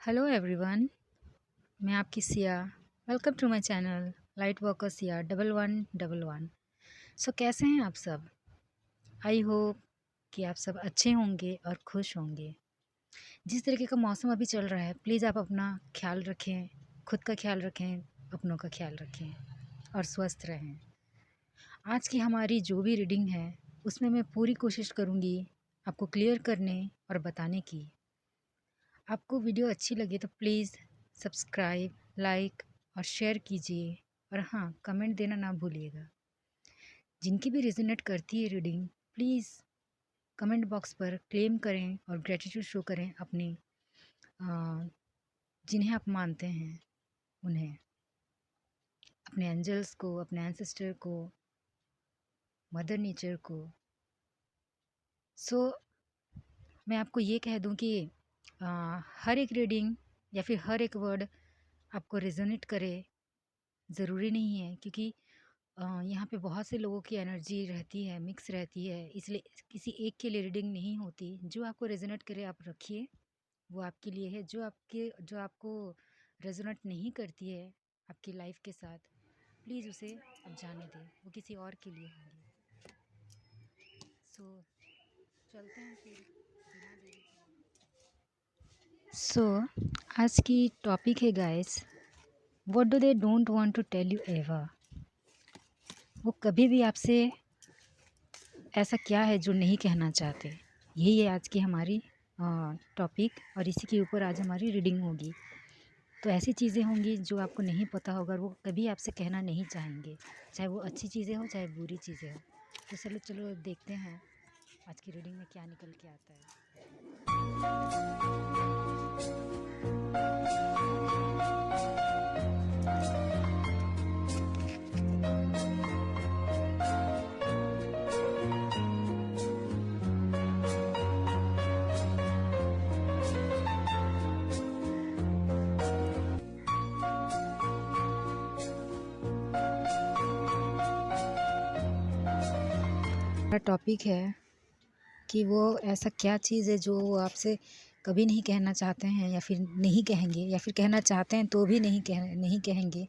Hello everyone, मैं आपकी Siya. Welcome to my channel light worker Siya 1111। So कैसे हैं आप सब? आई होप कि आप सब अच्छे होंगे और खुश होंगे। जिस तरीके का मौसम अभी चल रहा है, प्लीज़ आप अपना ख्याल रखें, खुद का ख्याल रखें, अपनों का ख्याल रखें और स्वस्थ रहें। आज की हमारी जो भी रीडिंग है उसमें मैं पूरी कोशिश करूँगी आपको क्लियर करने और बताने की। आपको वीडियो अच्छी लगे तो प्लीज़ सब्सक्राइब, लाइक और शेयर कीजिए और हाँ, कमेंट देना ना भूलिएगा। जिनकी भी रेजोनेट करती है रीडिंग, प्लीज़ कमेंट बॉक्स पर क्लेम करें और ग्रेटिट्यूड शो करें अपनी जिन्हें आप मानते हैं उन्हें, अपने एंजल्स को, अपने एंसेस्टर को, मदर नेचर को। सो मैं आपको ये कह दूं कि हर एक रीडिंग या फिर हर एक वर्ड आपको रेजोनेट करे ज़रूरी नहीं है, क्योंकि यहाँ पे बहुत से लोगों की एनर्जी रहती है, मिक्स रहती है, इसलिए किसी एक के लिए रीडिंग नहीं होती। जो आपको रेजोनेट करे आप रखिए, वो आपके लिए है। जो आपको रेजोनेट नहीं करती है आपकी लाइफ के साथ, प्लीज़ उसे आप जाने दें, वो किसी और के लिए होंगी। सो चलते हैं फिर बिना देरी के। सो आज की टॉपिक है guys, what do they don't want to tell you ever. वो कभी भी आपसे ऐसा क्या है जो नहीं कहना चाहते। यही है आज की हमारी टॉपिक और इसी के ऊपर आज हमारी रीडिंग होगी। तो ऐसी चीज़ें होंगी जो आपको नहीं पता होगा, वो कभी आपसे कहना नहीं चाहेंगे, चाहे वो अच्छी चीज़ें हो चाहे बुरी चीज़ें हो। तो चलो चलो देखते हैं आज की रीडिंग में क्या निकल के आता है। हमारा टॉपिक है कि वो ऐसा क्या चीज़ है जो वो आपसे कभी नहीं कहना चाहते हैं या फिर नहीं कहेंगे, या फिर कहना चाहते हैं तो भी नहीं कहेंगे।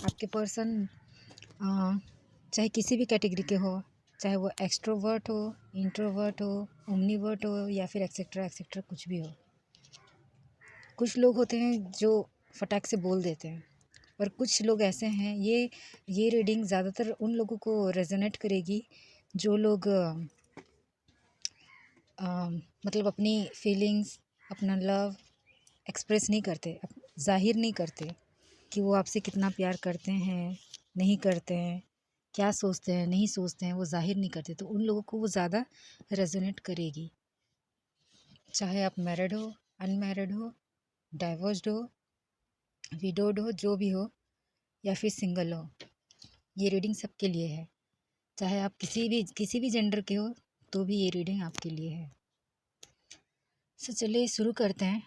आपके पर्सन चाहे किसी भी कैटेगरी के हो, चाहे वो एक्सट्रोवर्ट हो, इंट्रोवर्ट हो, ओमनीवर्ट हो या फिर एक्सेट्रा एक्सेट्रा कुछ भी हो। कुछ लोग होते हैं जो फटाक से बोल देते हैं, और कुछ लोग ऐसे हैं, ये रीडिंग ज़्यादातर उन लोगों को रेजोनेट करेगी जो लोग मतलब अपनी फीलिंग्स, अपना लव एक्सप्रेस नहीं करते, ज़ाहिर नहीं करते कि वो आपसे कितना प्यार करते हैं, नहीं करते हैं, क्या सोचते हैं, नहीं सोचते हैं, वो ज़ाहिर नहीं करते। तो उन लोगों को वो ज़्यादा रेजोनेट करेगी। चाहे आप मैरिड हो, अनमैरिड हो, डाइवोर्स्ड हो, विडोड हो, जो भी हो, या फिर सिंगल हो, ये रीडिंग सबके लिए है। चाहे आप किसी भी जेंडर के हो तो भी ये रीडिंग आपके लिए है। सो चलिए शुरू करते हैं।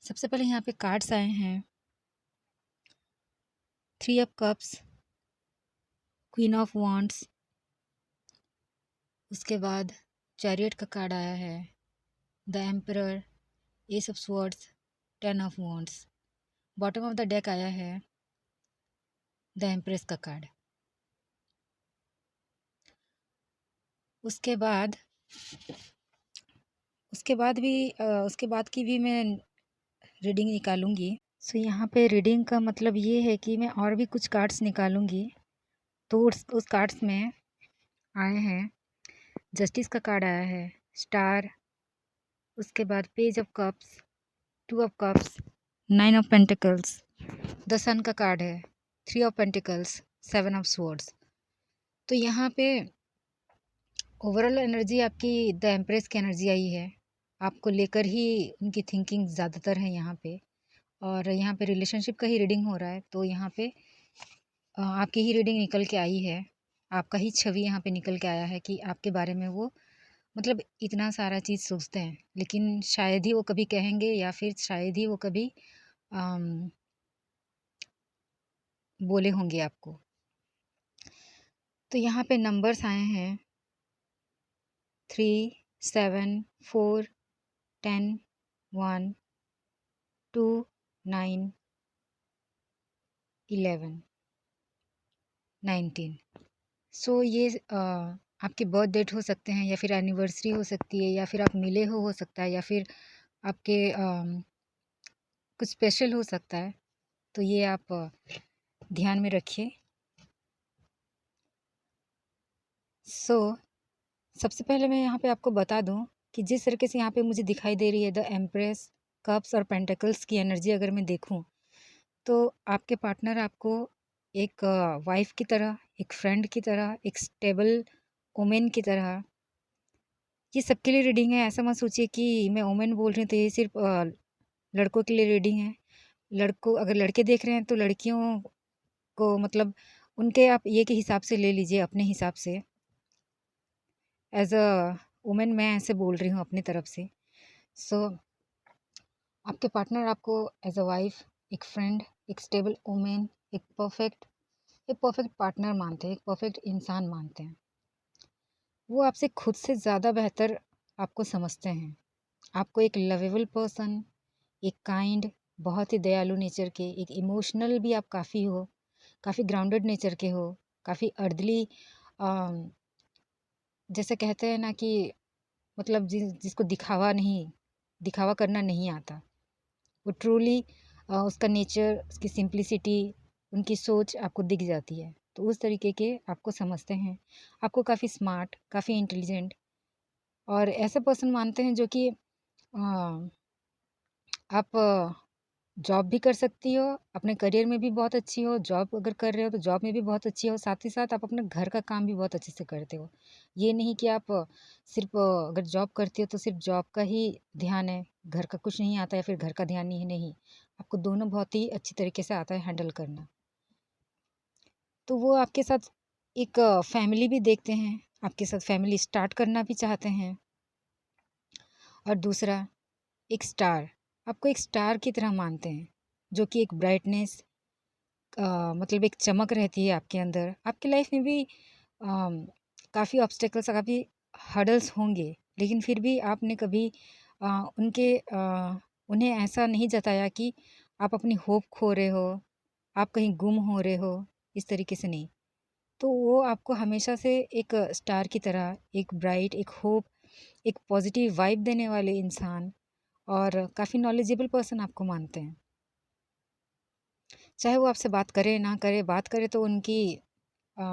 सबसे पहले यहाँ पे कार्ड्स आए हैं, 3 of cups, queen of wands, उसके बाद चैरियट का कार्ड आया है, the emperor, S of swords, 10 of wands. Bottom of the deck आया है द एम्प्रेस का कार्ड। उसके बाद उसके बाद की भी मैं रीडिंग निकालूंगी। सो यहाँ पे रीडिंग का मतलब ये है कि मैं और भी कुछ कार्ड्स निकालूंगी। तो उस कार्ड्स में आए हैं, जस्टिस का कार्ड आया है, स्टार, उसके बाद page of cups, 2 of cups, 9 of pentacles, the sun का कार्ड है, 3 ऑफ पेंटिकल्स, 7 ऑफ स्वॉर्ड्स। तो यहाँ पे ओवरऑल एनर्जी आपकी द एम्प्रेस की एनर्जी आई है। आपको लेकर ही उनकी थिंकिंग ज़्यादातर है यहाँ पे, और यहाँ पे रिलेशनशिप का ही रीडिंग हो रहा है। तो यहाँ पे आपकी ही रीडिंग निकल के आई है, आपका ही छवि यहाँ पे निकल के आया है कि आपके बारे में वो मतलब इतना सारा चीज़ सोचते हैं, लेकिन शायद ही वो कभी कहेंगे या फिर शायद ही वो कभी अम, बोले होंगे आपको। तो यहाँ पे नंबर्स आए हैं 3, 7, 4, 10, 1, 2, 9, 11, 19। सो ये आपके बर्थ डेट हो सकते हैं, या फिर एनिवर्सरी हो सकती है, या फिर आप मिले हो सकता है, या फिर आपके कुछ स्पेशल हो सकता है। तो ये आप ध्यान में रखिए। सो सबसे पहले मैं यहाँ पे आपको बता दूँ कि जिस तरीके से यहाँ पे मुझे दिखाई दे रही है द एम्प्रेस, कप्स और पेंटिकल्स की एनर्जी अगर मैं देखूँ, तो आपके पार्टनर आपको एक वाइफ की तरह, एक फ्रेंड की तरह, एक स्टेबल वुमेन की तरह, ये सबके लिए रीडिंग है। ऐसा मत सोचिए कि मैं वुमेन बोल रही हूँ तो ये सिर्फ लड़कों के लिए रीडिंग है। लड़कों अगर लड़के देख रहे हैं तो लड़कियों को मतलब उनके आप ये के हिसाब से ले लीजिए, अपने हिसाब से। एज अ वुमेन मैं ऐसे बोल रही हूँ अपनी तरफ से। सो आपके पार्टनर आपको एज अ वाइफ, एक फ्रेंड, एक स्टेबल वुमेन, एक परफेक्ट पार्टनर मानते हैं, एक परफेक्ट इंसान मानते हैं। वो आपसे खुद से ज़्यादा बेहतर आपको समझते हैं। आपको एक लवेबल पर्सन, एक काइंड, बहुत ही दयालु नेचर के, एक इमोशनल भी आप काफ़ी हो, काफ़ी ग्राउंडेड नेचर के हो, काफ़ी अर्दली, जैसे कहते हैं ना कि मतलब जिसको दिखावा करना नहीं आता, वो ट्रूली उसका नेचर, उसकी सिंप्लिसिटी, उनकी सोच आपको दिख जाती है। तो उस तरीके के आपको समझते हैं। आपको काफ़ी स्मार्ट, काफ़ी इंटेलिजेंट और ऐसा पर्सन मानते हैं जो कि आप जॉब भी कर सकती हो, अपने करियर में भी बहुत अच्छी हो, जॉब अगर कर रहे हो तो जॉब में भी बहुत अच्छी हो, साथ ही साथ आप अपने घर का काम भी बहुत अच्छे से करते हो। ये नहीं कि आप सिर्फ़ अगर जॉब करती हो तो सिर्फ़ जॉब का ही ध्यान है, घर का कुछ नहीं आता या फिर घर का ध्यान नहीं है, नहीं। आपको दोनों बहुत ही अच्छी तरीके से आता है हैंडल करना। तो वो आपके साथ एक फैमिली भी देखते हैं, आपके साथ फैमिली स्टार्ट करना भी चाहते हैं। और दूसरा, एक स्टार, आपको एक स्टार की तरह मानते हैं, जो कि एक ब्राइटनेस, मतलब एक चमक रहती है आपके अंदर। आपकी लाइफ में भी काफ़ी ऑब्स्टेकल्स, काफ़ी हर्डल्स होंगे, लेकिन फिर भी आपने कभी अ, उनके उन्हें ऐसा नहीं जताया कि आप अपनी होप खो रहे हो, आप कहीं गुम हो रहे हो, इस तरीके से नहीं। तो वो आपको हमेशा से एक स्टार की तरह, एक ब्राइट, एक होप, एक पॉजिटिव वाइब देने वाले इंसान और काफ़ी नॉलेजेबल पर्सन आपको मानते हैं। चाहे वो आपसे बात करे ना करे, बात करे तो उनकी अ,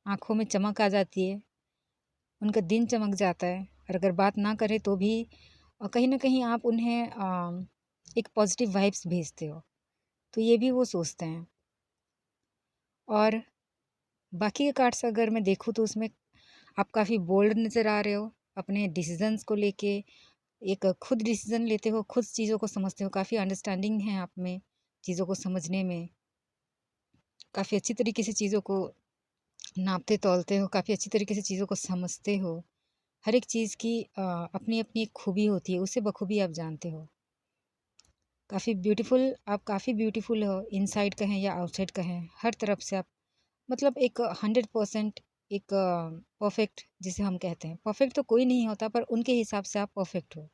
आँखों में चमक आ जाती है, उनका दिन चमक जाता है। और अगर बात ना करे तो भी कहीं न कहीं आप उन्हें एक पॉजिटिव वाइब्स भेजते हो। तो ये भी वो सोचते हैं। और बाकी के कार्ड्स अगर मैं देखूँ तो उसमें आप काफ़ी बोल्ड नज़र आ रहे हो, अपने डिसीज़न्स को लेके एक खुद डिसीज़न लेते हो, खुद चीज़ों को समझते हो, काफ़ी अंडरस्टैंडिंग है आप में, चीज़ों को समझने में। काफ़ी अच्छी तरीके से चीज़ों को नापते-तौलते हो, काफ़ी अच्छी तरीके से चीज़ों को समझते हो। हर एक चीज़ की अपनी-अपनी एक खूबी होती है, उसे बखूबी आप जानते हो। आप काफ़ी ब्यूटीफुल हो, इनसाइड कहें या आउटसाइड कहें, हर तरफ से आप मतलब एक 100% एक परफेक्ट जिसे हम कहते हैं। परफेक्ट तो कोई नहीं होता, पर उनके हिसाब से आप परफेक्ट हो।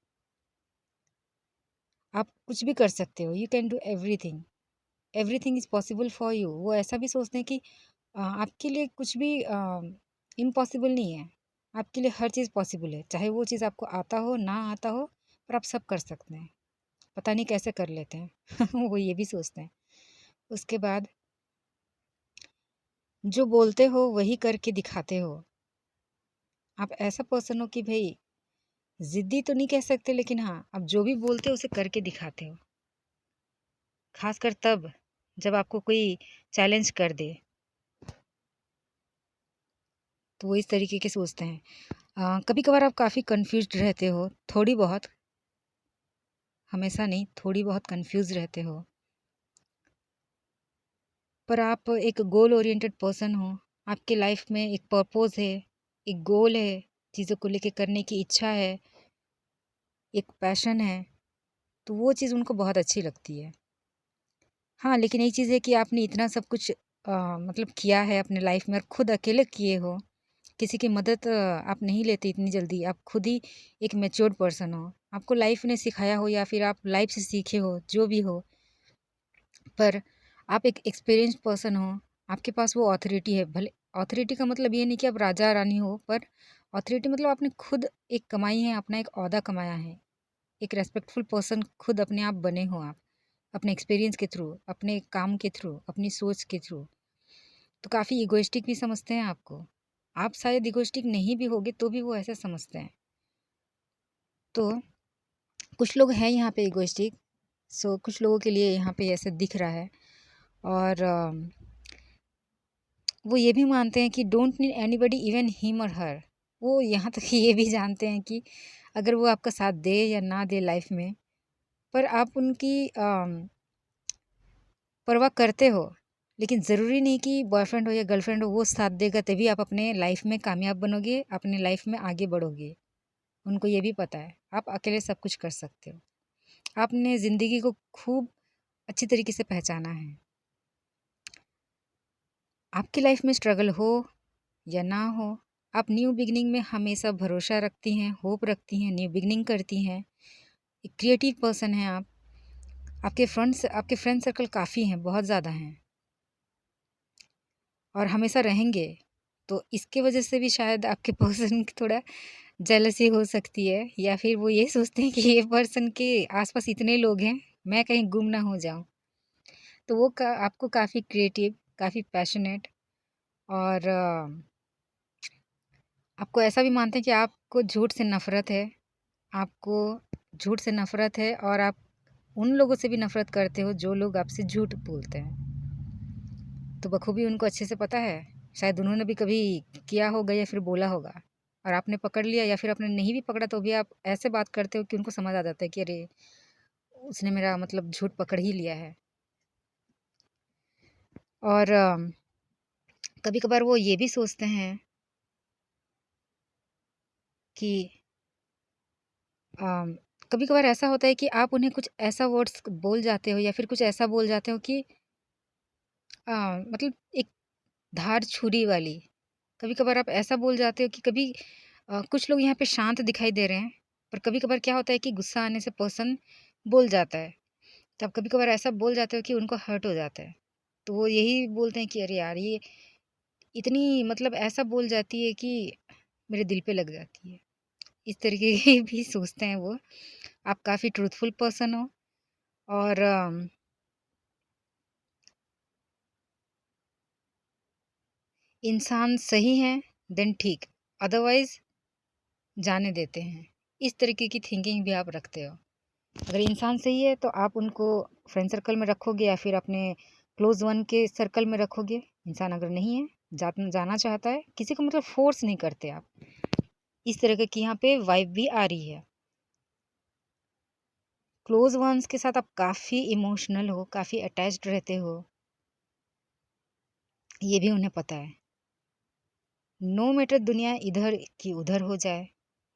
आप कुछ भी कर सकते हो, you can do everything, everything is possible for you. वो ऐसा भी सोचते हैं कि आपके लिए कुछ भी इम्पॉसिबल नहीं है। आपके लिए हर चीज़ पॉसिबल है, चाहे वो चीज़ आपको आता हो, ना आता हो, पर आप सब कर सकते हैं। पता नहीं कैसे कर लेते हैं वो ये भी सोचते हैं। उसके बाद जो बोलते हो वही करके दिखाते हो। आप ऐसा पर्सन हो कि भई ज़िद्दी तो नहीं कह सकते, लेकिन हाँ, आप जो भी बोलते हो उसे करके दिखाते हो। ख़ासकर तब जब आपको कोई चैलेंज कर दे, तो वो इस तरीके के सोचते हैं। कभी-कभार आप काफ़ी कन्फ्यूज़्ड रहते हो, थोड़ी बहुत, हमेशा नहीं, थोड़ी बहुत कन्फ्यूज़ रहते हो। पर आप एक गोल ओरिएंटेड पर्सन हो, आपके लाइफ़ में एक पर्पस है, एक गोल है, चीज़ों को लेके करने की इच्छा है, एक पैशन है, तो वो चीज़ उनको बहुत अच्छी लगती है। हाँ, लेकिन एक चीज़ है कि आपने इतना सब कुछ मतलब किया है अपने लाइफ़ में और खुद अकेले किए हो। किसी की मदद आप नहीं लेते इतनी जल्दी, आप खुद ही एक मैच्योर्ड पर्सन हो। आपको लाइफ ने सिखाया हो या फिर आप लाइफ से सीखे हो, जो भी हो, पर आप एक एक्सपीरियंस्ड पर्सन हो, आपके पास वो ऑथोरिटी है। भले ऑथोरिटी का मतलब ये नहीं कि आप राजा रानी हो, पर ऑथोरिटी मतलब आपने खुद एक कमाई है, अपना एक ओहदा कमाया है, एक रेस्पेक्टफुल पर्सन खुद अपने आप बने हो आप, अपने एक्सपीरियंस के थ्रू, अपने काम के थ्रू, अपनी सोच के थ्रू। तो काफ़ी इगोइस्टिक भी समझते हैं आपको। आप शायद इगोइस्टिक नहीं भी होगे तो भी वो ऐसा समझते हैं। तो कुछ लोग हैं यहाँ पे इगोइस्टिक, सो कुछ लोगों के लिए यहाँ पे ऐसा दिख रहा है। और वो ये भी मानते हैं कि don't need anybody even him और हर। वो यहाँ तक ये भी जानते हैं कि अगर वो आपका साथ दे या ना दे लाइफ में, पर आप उनकी परवाह करते हो। लेकिन ज़रूरी नहीं कि बॉयफ्रेंड हो या गर्लफ्रेंड हो वो साथ देगा तभी आप अपने लाइफ में कामयाब बनोगे, अपने लाइफ में आगे बढ़ोगे। उनको ये भी पता है आप अकेले सब कुछ कर सकते हो। आपने ज़िंदगी को खूब अच्छी तरीके से पहचाना है। आपकी लाइफ में स्ट्रगल हो या ना हो, आप न्यू बिगनिंग में हमेशा भरोसा रखती हैं, होप रखती हैं, न्यू बिगनिंग करती हैं। एक क्रिएटिव पर्सन हैं आप। आपके फ्रेंड सर्कल काफ़ी हैं, बहुत ज़्यादा हैं और हमेशा रहेंगे। तो इसके वजह से भी शायद आपके पर्सन की थोड़ा जेलसी हो सकती है, या फिर वो ये सोचते हैं कि ये पर्सन के आसपास इतने लोग हैं, मैं कहीं गुम ना हो जाऊं। तो वो आपको काफ़ी क्रिएटिव, काफ़ी पैशनेट और आपको ऐसा भी मानते हैं कि आपको झूठ से नफ़रत है। आपको झूठ से नफ़रत है और आप उन लोगों से भी नफ़रत करते हो जो लोग आपसे झूठ बोलते हैं। तो बखूबी उनको अच्छे से पता है, शायद उन्होंने भी कभी किया होगा या फिर बोला होगा और आपने पकड़ लिया, या फिर आपने नहीं भी पकड़ा तो भी आप ऐसे बात करते हो कि उनको समझ आ जाता है कि अरे उसने मेरा मतलब झूठ पकड़ ही लिया है। और कभी कभार वो ये भी सोचते हैं कि कभी कभार ऐसा होता है कि आप उन्हें कुछ ऐसा वर्ड्स बोल जाते हो या फिर कुछ ऐसा बोल जाते हो कि मतलब एक धार छुरी वाली। कभी कभार आप ऐसा बोल जाते हो कि कभी कुछ लोग यहाँ पे शांत दिखाई दे रहे हैं, पर कभी कभार क्या होता है कि गुस्सा आने से पर्सन बोल जाता है। तब कभी कभार ऐसा बोल जाते हो कि उनको हर्ट हो जाता है। तो वो यही बोलते हैं कि अरे यार ये इतनी मतलब ऐसा बोल जाती है कि मेरे दिल पे लग जाती है। इस तरीके के भी सोचते हैं वो। आप काफ़ी ट्रूथफुल पर्सन हो और इंसान सही है देन ठीक, अदरवाइज जाने देते हैं। इस तरीके की थिंकिंग भी आप रखते हो। अगर इंसान सही है तो आप उनको फ्रेंड सर्कल में रखोगे या फिर अपने क्लोज वन के सर्कल में रखोगे। इंसान अगर नहीं है, जाना चाहता है, किसी को मतलब फोर्स नहीं करते आप। इस तरह की यहाँ पे वाइब भी आ रही है। क्लोज वंस के साथ आप काफ़ी इमोशनल हो, काफ़ी अटैच्ड रहते हो, ये भी उन्हें पता है। नो मैटर दुनिया इधर की उधर हो जाए,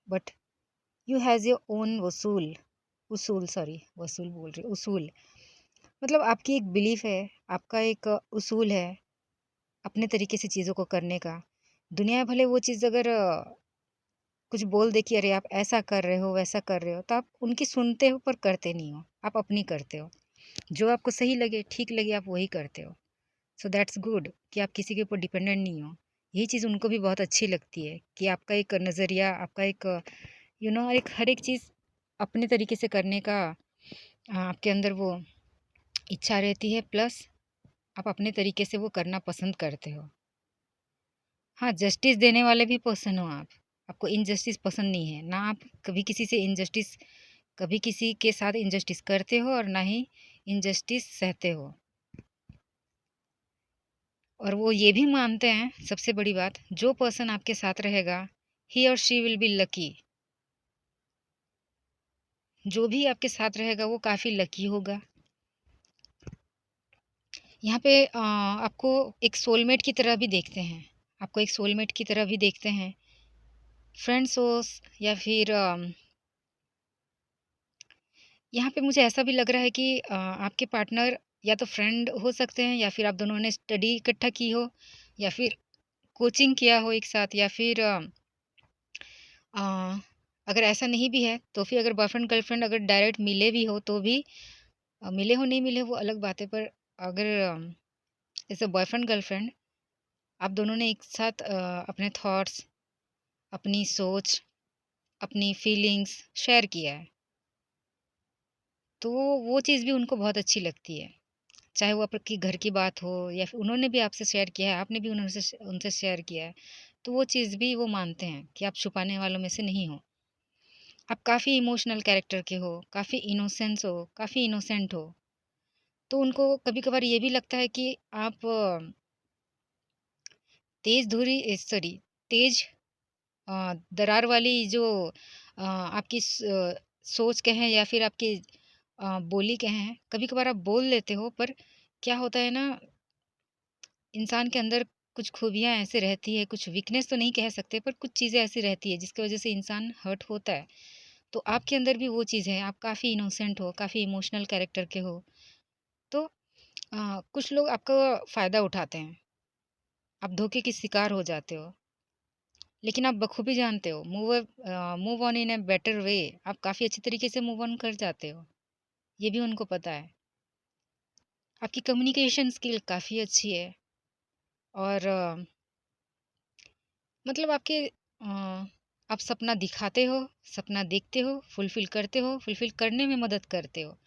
but you has your own वसूल, उसूल, सॉरी वसूल बोल रही, उसूल मतलब आपकी एक बिलीफ है, आपका एक उसूल है अपने तरीके से चीज़ों को करने का। दुनिया भले वो चीज़ अगर कुछ बोल दे कि अरे आप ऐसा कर रहे हो, वैसा कर रहे हो, तो आप उनकी सुनते हो पर करते नहीं हो, आप अपनी करते हो। जो आपको सही लगे, ठीक लगे, आप वही करते हो। सो दैट्स गुड कि आप किसी के ऊपर डिपेंडेंट नहीं हो। यही चीज़ उनको भी बहुत अच्छी लगती है कि आपका एक नज़रिया, आपका एक एक हर एक चीज़ अपने तरीके से करने का आपके अंदर वो इच्छा रहती है, प्लस आप अपने तरीके से वो करना पसंद करते हो। हाँ, जस्टिस देने वाले भी पर्सन हो आप। आपको इनजस्टिस पसंद नहीं है। ना आप कभी किसी से इनजस्टिस कभी किसी के साथ इनजस्टिस करते हो और ना ही इनजस्टिस सहते हो। और वो ये भी मानते हैं, सबसे बड़ी बात, जो पर्सन आपके साथ रहेगा, ही और शी विल बी लकी। जो भी आपके साथ रहेगा वो काफ़ी लकी होगा। यहाँ पे आपको एक सोलमेट की तरह भी देखते हैं। आपको एक सोलमेट की तरह भी देखते हैं। फ्रेंड्स हो या फिर यहाँ पे मुझे ऐसा भी लग रहा है कि आपके पार्टनर या तो फ्रेंड हो सकते हैं या फिर आप दोनों ने स्टडी इकट्ठा की हो या फिर कोचिंग किया हो एक साथ या फिर अगर ऐसा नहीं भी है, तो फिर अगर बॉयफ्रेंड गर्लफ्रेंड अगर डायरेक्ट मिले भी हो तो भी मिले हो नहीं मिले वो अलग बात है, पर अगर एज़ अ बॉयफ्रेंड गर्लफ्रेंड आप दोनों ने एक साथ अपने थॉट्स, अपनी सोच, अपनी फीलिंग्स शेयर किया है, तो वो चीज़ भी उनको बहुत अच्छी लगती है। चाहे वो आपकी घर की बात हो या फिर उन्होंने भी आपसे शेयर किया है, आपने भी उनसे उनसे शेयर किया है, तो वो चीज़ भी वो मानते हैं कि आप छुपाने वालों में से नहीं हो। आप काफ़ी इमोशनल कैरेक्टर के हो, काफ़ी इनोसेंस हो, काफ़ी इनोसेंट हो, तो उनको कभी-कभार ये भी लगता है कि आप तेज़ दरार वाली जो आपकी सोच कहें या फिर आपकी बोली कहें, कभी-कभार आप बोल लेते हो, पर क्या होता है ना, इंसान के अंदर कुछ खूबियाँ ऐसे रहती है, कुछ वीकनेस तो नहीं कह सकते, पर कुछ चीज़ें ऐसी रहती है जिसकी वज़ह से इंसान हर्ट होता है। तो आपके अंदर भी वो चीज़ है, आप काफ़ी इनोसेंट हो, काफ़ी इमोशनल कैरेक्टर के हो। तो कुछ लोग आपका फ़ायदा उठाते हैं, आप धोखे के शिकार हो जाते हो। लेकिन आप बखूबी जानते हो move on in a better way, आप काफ़ी अच्छी तरीके से मूव ऑन कर जाते हो, ये भी उनको पता है। आपकी कम्युनिकेशन स्किल काफ़ी अच्छी है और मतलब आप सपना दिखाते हो, सपना देखते हो, फुलफ़िल करने में मदद करते हो।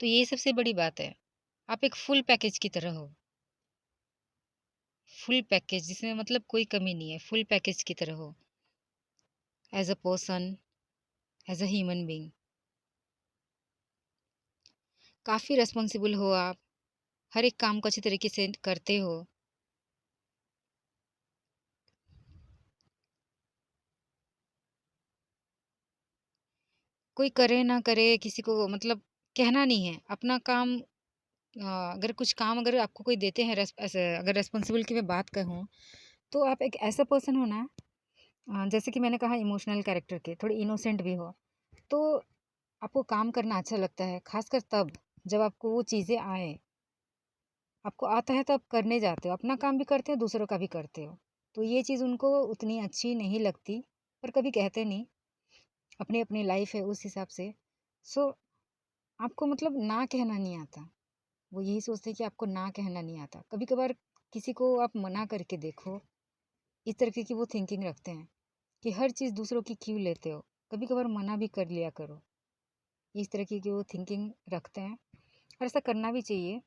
तो ये सबसे बड़ी बात है। आप एक फुल पैकेज की तरह हो, फुल पैकेज जिसमें मतलब कोई कमी नहीं है, फुल पैकेज की तरह हो, as a person, as a human being. काफ़ी रिस्पॉन्सिबल हो आप, हर एक काम को अच्छी तरीके से करते हो। कोई करे ना करे किसी को मतलब कहना नहीं है, अपना काम अगर कुछ काम अगर आपको कोई देते हैं ऐसे अगर रिस्पॉन्सिबल की मैं बात कहूँ, तो आप एक ऐसा पर्सन हो ना जैसे कि मैंने कहा इमोशनल कैरेक्टर के, थोड़े इनोसेंट भी हो, तो आपको काम करना अच्छा लगता है, ख़ासकर तब जब आपको वो चीज़ें आएँ। आपको आता है तो आप करने जाते हो, अपना काम भी करते हो, दूसरों का भी करते हो। तो ये चीज़ उनको उतनी अच्छी नहीं लगती, पर कभी कहते नहीं, अपनी-अपनी लाइफ़ है उस हिसाब से। सो आपको मतलब ना कहना नहीं आता। वो यही सोचते हैं कि आपको ना कहना नहीं आता। कभी-कभार किसी को आप मना करके देखो, इस तरीके की वो थिंकिंग रखते हैं कि हर चीज़ दूसरों की क्यों लेते हो? कभी-कभार मना भी कर लिया करो। इस तरीके की वो थिंकिंग रखते हैं और ऐसा करना भी चाहिए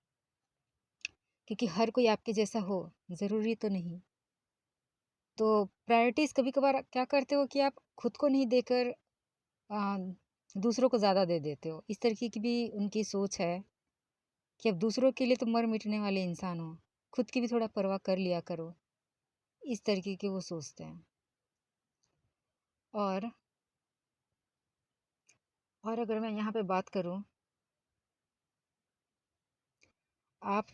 क्योंकि हर कोई आपके जैसा हो, ज़रूरी तो नहीं। तो प्रायोरिटीज़ कभी-कभार क्या करते हो कि आप खुद को नहीं देकर अ, दूसरों को ज़्यादा दे देते हो। इस तरीके की भी उनकी सोच है कि अब दूसरों के लिए तो मर मिटने वाले इंसान हो, खुद की भी थोड़ा परवाह कर लिया करो। इस तरीके के वो सोचते हैं। और अगर मैं यहाँ पे बात करूँ, आप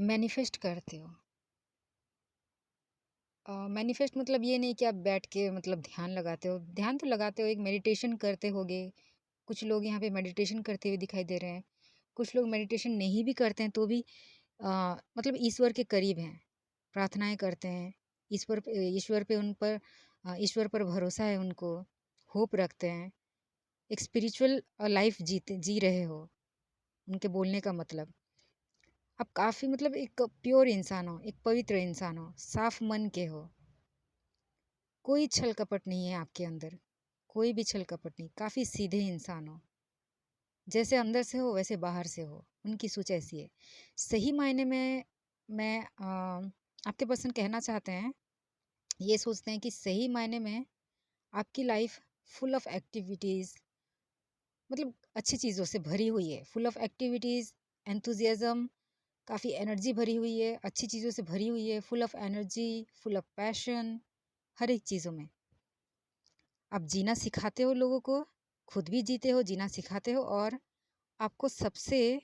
मैनिफेस्ट करते हो। मैनिफेस्ट मतलब ये नहीं कि आप बैठ के मतलब ध्यान लगाते हो। ध्यान तो लगाते हो, एक मेडिटेशन करते होगे। कुछ लोग यहाँ पे मेडिटेशन करते हुए दिखाई दे रहे हैं। कुछ लोग मेडिटेशन नहीं भी करते हैं तो भी मतलब ईश्वर के करीब हैं, प्रार्थनाएँ करते हैं। ईश्वर पे उन पर ईश्वर पर भरोसा है उनको, होप रखते हैं। एक स्पिरिचुअल लाइफ़ जी रहे हो, उनके बोलने का मतलब। आप काफ़ी मतलब एक प्योर इंसान हो, एक पवित्र इंसान हो, साफ मन के हो। कोई छल-कपट नहीं है आपके अंदर, कोई भी छल-कपट नहीं, काफ़ी सीधे इंसान हो। जैसे अंदर से हो वैसे बाहर से हो, उनकी सोच ऐसी है। सही मायने में मैं आपके पर्सन कहना चाहते हैं, ये सोचते हैं कि सही मायने में आपकी लाइफ़ फुल ऑफ एक्टिविटीज़ मतलब अच्छी चीज़ों से भरी हुई है, फुल ऑफ एक्टिविटीज़, एंथुसियाज़्म, काफ़ी एनर्जी भरी हुई है, अच्छी चीज़ों से भरी हुई है, full of energy, full of passion, हर एक चीज़ों में। आप जीना सिखाते हो लोगों को, खुद भी जीते हो, जीना सिखाते हो और आपको सबसे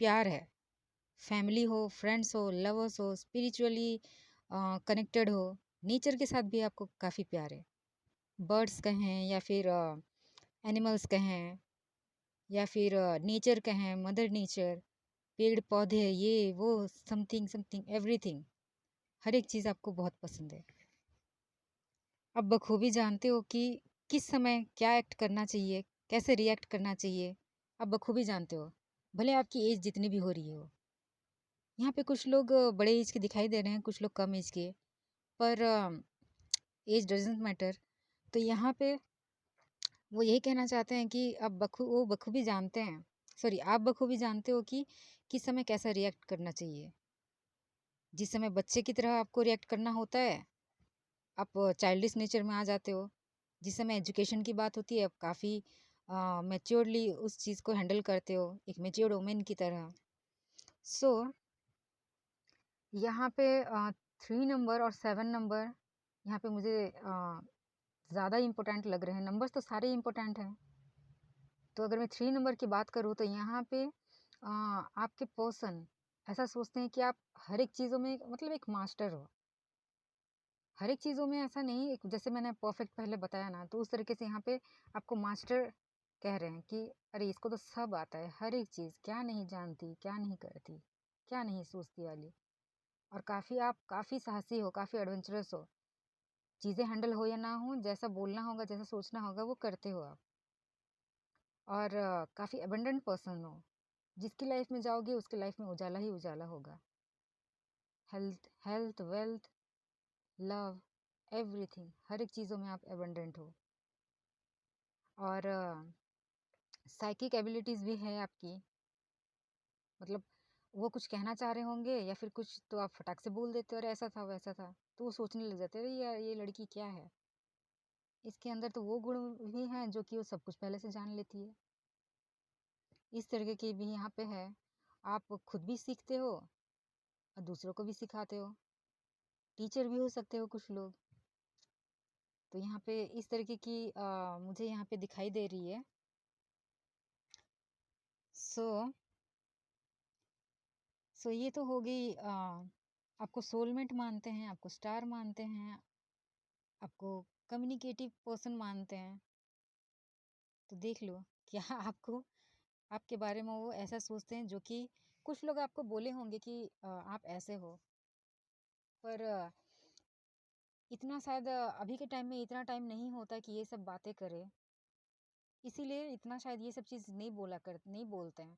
प्यार है। फैमिली हो, फ्रेंड्स हो, लवर्स हो, स्पिरिचुअली कनेक्टेड हो, नेचर के साथ भी आपको काफ़ी प्यार है। बर्ड्स कहें या फिर एनिमल्स कहें या फिर नेचर कहें, मदर नेचर, पेड़-पौधे, ये, वो, समथिंग, समथिंग, एवरीथिंग, हर एक चीज़ आपको बहुत पसंद है। आप बखूबी जानते हो कि किस समय क्या एक्ट करना चाहिए, कैसे रिएक्ट करना चाहिए। आप बखूबी जानते हो, भले आपकी एज जितनी भी हो रही हो। यहाँ पे कुछ लोग बड़े एज के दिखाई दे रहे हैं, कुछ लोग कम एज के, पर एज डज़न्ट मैटर। तो यहाँ पे वो यही कहना चाहते हैं कि वो बखूबी जानते हैं, सॉरी, आप बखूबी जानते हो कि किस समय कैसा रिएक्ट करना चाहिए। जिस समय बच्चे की तरह आपको रिएक्ट करना होता है, आप चाइल्डिश नेचर में आ जाते हो। जिस समय एजुकेशन की बात होती है, आप काफ़ी मैच्योरली उस चीज़ को हैंडल करते हो, एक मैच्योर्ड वुमन की तरह। सो यहाँ पे 3 नंबर और 7 नंबर यहाँ पे मुझे ज़्यादा इम्पोर्टेंट लग रहे हैं। नंबर्स तो सारे इम्पोर्टेंट हैं। तो अगर मैं 3 नंबर की बात करूँ तो यहाँ पे आपके पर्सन ऐसा सोचते हैं कि आप हर एक चीज़ों में मतलब एक मास्टर हो। हर एक चीज़ों में ऐसा नहीं, एक जैसे मैंने परफेक्ट पहले बताया ना, तो उस तरीके से यहाँ पे आपको मास्टर कह रहे हैं कि अरे इसको तो सब आता है, हर एक चीज़, क्या नहीं जानती, क्या नहीं करती, क्या नहीं सोचती वाली। और आप काफ़ी साहसी हो, काफ़ी एडवेंचरस हो। चीज़ें हैंडल हो या ना हो, जैसा बोलना होगा, जैसा सोचना होगा, वो करते हो आप। और काफ़ी अबंडेंट पर्सन हो। जिसकी लाइफ में जाओगे उसकी लाइफ में उजाला ही उजाला होगा। Health health, wealth, love, everything, हर एक चीज़ों में आप अबंडेंट हो। और साइकिक एबिलिटीज़ भी है आपकी। मतलब वो कुछ कहना चाह रहे होंगे या फिर कुछ, तो आप फटाक से बोल देते हो, अरे ऐसा था वैसा था। तो वो सोचने लग जाते हैं, अरे यार ये लड़की क्या है, इसके अंदर तो वो गुण भी हैं जो कि वो सब कुछ पहले से जान लेती है। इस तरीके की भी यहाँ पे है। आप खुद भी सीखते हो और दूसरों को भी सिखाते हो। टीचर भी हो सकते हो कुछ लोग। तो यहाँ पे इस तरीके की मुझे यहाँ पे दिखाई दे रही है। सो ये तो हो गई, आपको सोलमेट मानते हैं, आपको स्टार मानते हैं, आपको कम्युनिकेटिव पर्सन मानते हैं। तो देख लो क्या आपको, आपके बारे में वो ऐसा सोचते हैं जो कि कुछ लोग आपको बोले होंगे कि आप ऐसे हो। पर इतना शायद अभी के टाइम में इतना टाइम नहीं होता कि ये सब बातें करे। इसीलिए इतना शायद ये सब चीज़ नहीं बोलते हैं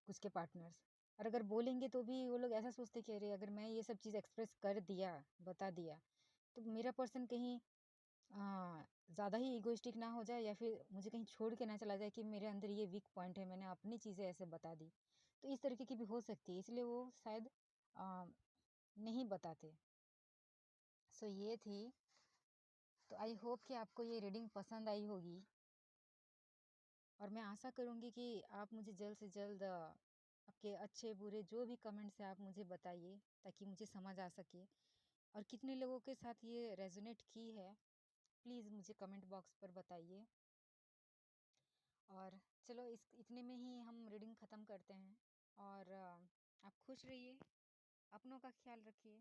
कुछ के पार्टनर्स। और अगर बोलेंगे तो भी वो लोग ऐसा सोचते कि अरे अगर मैं ये सब चीज़ एक्सप्रेस कर दिया, बता दिया, तो मेरा पर्सन कहीं ज़्यादा ही इगोइस्टिक ना हो जाए या फिर मुझे कहीं छोड़ के ना चला जाए कि मेरे अंदर ये वीक पॉइंट है, मैंने अपनी चीज़ें ऐसे बता दी। तो इस तरीके की भी हो सकती है, इसलिए वो शायद आ, नहीं बताते। सो ये थी। तो आई होप कि आपको ये रीडिंग पसंद आई होगी। और मैं आशा करूँगी कि आप मुझे जल्द से जल्द आपके अच्छे बुरे जो भी कमेंट्स हैं आप मुझे बताइए, ताकि मुझे समझ आ सके। और कितने लोगों के साथ ये रेजोनेट की है, प्लीज़ मुझे कमेंट बॉक्स पर बताइए। और चलो इस इतने में ही हम रीडिंग ख़त्म करते हैं। और आप खुश रहिए, अपनों का ख्याल रखिए।